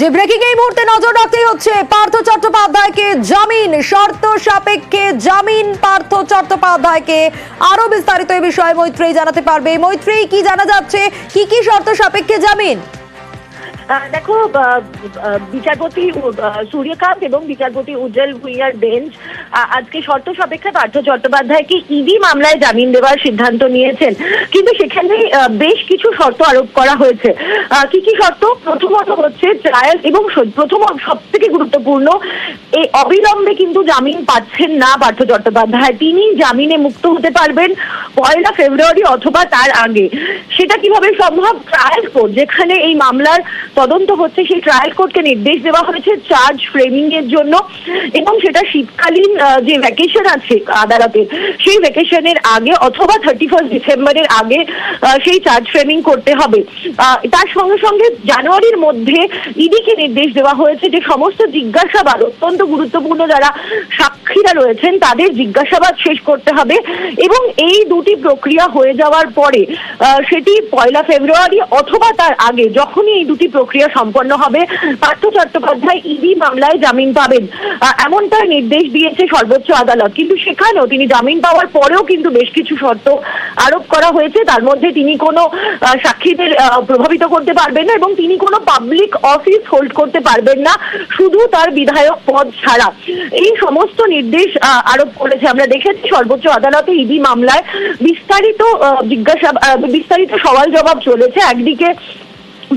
যে ব্রেকিং এই মুহূর্তে নজর রাখতেই হচ্ছে পার্থ চট্টোপাধ্যায়কে জামিন, শর্ত সাপেক্ষে জামিন পার্থ চট্টোপাধ্যায়কে। আরো বিস্তারিত এই বিষয়ে মৈত্রেয়ী জানাতে পারবে। মৈত্রেয়ী, কি জানা যাচ্ছে, কি শর্ত সাপেক্ষে জামিন? দেখো, বিচারপতি সূর্যকান্ত এবং বিচারপতি উজ্জ্বল ভূঁইয়ার বেঞ্চ আজকে শর্ত সাপেক্ষে পার্থ চট্টোপাধ্যায়কে ইডি মামলায় জামিন দেওয়ার সিদ্ধান্ত নিয়েছেন, কিন্তু সেখানে বেশ কিছু শর্ত আরোপ করা হয়েছে। কি শর্ত? প্রথমত হচ্ছে ট্রায়াল, এবং প্রথম সব থেকে গুরুত্বপূর্ণ, এই অবিলম্বে কিন্তু জামিন পাচ্ছেন না পার্থ চট্টোপাধ্যায়। তিনি জামিনে মুক্ত হতে পারবেন 1 ফেব্রুয়ারি অথবা তার আগে। সেটা কিভাবে সম্ভব? ট্রায়াল কোর্ট, যেখানে এই মামলার তদন্ত হচ্ছে, সেই ট্রায়াল কোর্টকে নির্দেশ দেওয়া হয়েছে চার্জ ফ্রেমিং এর জন্য, এবং সেটা শীতকালীন যে ভ্যাকেশন আছে আদালতের, সেই ভ্যাকেশনের আগে অথবা 31 ডিসেম্বরের আগে সেই চার্জ ফ্রেমিং করতে হবে। তার সঙ্গে সঙ্গে জানুয়ারির মধ্যে ইডিকে নির্দেশ দেওয়া হয়েছে যে সমস্ত জিজ্ঞাসাবাদ, অত্যন্ত গুরুত্বপূর্ণ যারা সাক্ষীরা রয়েছেন তাদের জিজ্ঞাসাবাদ শেষ করতে হবে, এবং এই দুটি প্রক্রিয়া হয়ে যাওয়ার পরে সেটি 1 ফেব্রুয়ারি অথবা তার আগে, যখনই এই দুটি প্রক্রিয়া সম্পন্ন হবে, পার্থ চট্টোপাধ্যায় ইডি মামলায় জামিন পাবেন, এমনটা নির্দেশ দিয়েছে সর্বোচ্চ আদালত। কিন্তু সেখানেও তিনি জামিন পাওয়ার পরেও কিন্তু বেশ কিছু শর্ত আরোপ করা হয়েছে। তার মধ্যে তিনি কোনো সাক্ষীদের প্রভাবিত করতে পারবেন না, এবং তিনি কোনো পাবলিক অফিস হোল্ড করতে পারবেন না, শুধু তার বিধায়ক পদ ছাড়া। এই সমস্ত নির্দেশ আরোপ করেছে। আমরা দেখেছি সর্বোচ্চ আদালতে ইডি মামলায় বিস্তারিত সওয়াল জবাব চলেছে। একদিকে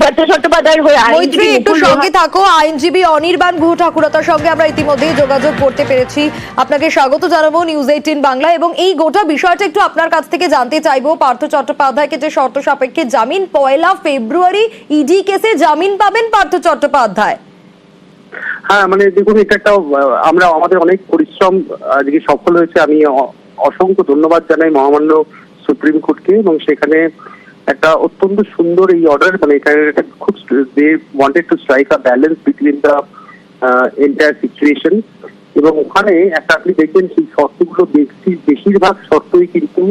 পার্থ চট্টোপাধ্যায়ের হয়ে মৈত্রী, একটু সঙ্গে থাকো। আইনজীবী অনির্বাণ গুহ ঠাকুরতার সঙ্গে আমরা ইতিমধ্যেই যোগাযোগ করতে পেরেছি। আপনাকে স্বাগত জানাবো নিউজ 18 বাংলা। এবং এই গোটা বিষয়টা একটু আপনার কাছ থেকে জানতে চাইবো। পার্থ চট্টোপাধ্যায়কে যে শর্ত সাপেক্ষে জামিন, 1 ফেব্রুয়ারি ইডি কেসে জামিন পাবেন পার্থ চট্টোপাধ্যায়। হ্যাঁ, মানে দেখুন, এটা একটা আমরা আমাদের অনেক পরিশ্রম আজকে সফল হয়েছে। আমি অসংখ্য ধন্যবাদ জানাই মহামান্য সুপ্রিম কোর্টকে, এবং সেখানে একটা অত্যন্ত সুন্দর এই অর্ডার, মানে এটা খুব they wanted to strike a balance between the entire situation. এবং ওখানে একটা আপনি দেখবেন সেই শর্তগুলো বেশিরভাগ শর্তই কিন্তু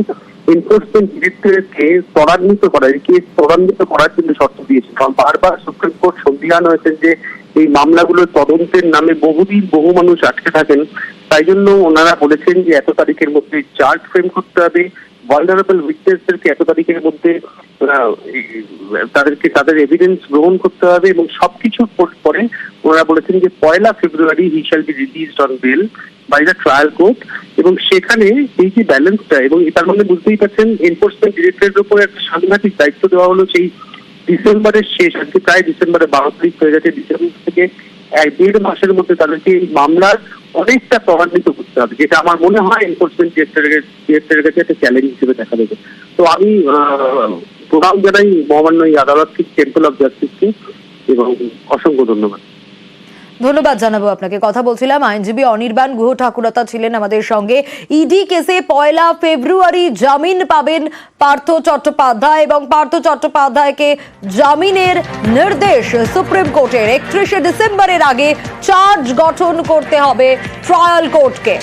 এনফোর্সমেন্ট ডিরেক্টরেটকে ত্বরান্বিত করার, কেস ত্বরান্বিত করার জন্য শর্ত দিয়েছে। কারণ বারবার সুপ্রিম কোর্ট সন্দিহান হয়েছেন যে এই মামলাগুলো তদন্তের নামে বহুদিন বহু মানুষ আটকে থাকেন। তাই জন্য ওনারা বলেছেন যে এত তারিখের মধ্যে চার্জ ফ্রেম করতে হবে, ভালনারেবল উইটনেসদেরকে এত তারিখের মধ্যে তাদের এভিডেন্স গ্রহণ করতে হবে, এবং সবকিছু পরে ওনারা বলেছেন যে 1 February he shall be released on bail by the trial court. এবং সেখানে এই যে ব্যালেন্সটা, এবং তার মধ্যে বুঝতেই পারছেন এনফোর্সমেন্ট ডিরেক্টরেটের উপর একটা সাংঘাতিক দায়িত্ব দেওয়া হলো। সেই ডিসেম্বরের শেষ, আজকে প্রায় ডিসেম্বরের 12 তারিখ হয়ে গেছে, ডিসেম্বর থেকে 1.5 মাসের মধ্যে তাদেরকে এই মামলার অনেকটা ত্বরান্বিত করতে হবে, যেটা আমার মনে হয় এনফোর্সমেন্ট ডিরেক্টরের কাছে একটা চ্যালেঞ্জ হিসেবে দেখা দেবে। তো আমি প্রণাম জানাই মহামান্য এই আদালতকে, টেম্পল অফ জাস্টিসকে, এবং অসংখ্য ধন্যবাদ। ধন্যবাদ জানাবো আপনাকে। কথা বলছিলাম আইনজীবী অনির্বাণ গুহ ঠাকুরতা ছিলেন আমাদের সঙ্গে। ইডি কেসে 1 ফেব্রুয়ারি জামিন পাবেন পার্থ চট্টোপাধ্যায়, এবং পার্থ চট্টোপাধ্যায়কে জামিনের নির্দেশ সুপ্রিম কোর্টের। 31 ডিসেম্বরের আগে চার্জ গঠন করতে হবে ট্রায়াল কোর্টকে।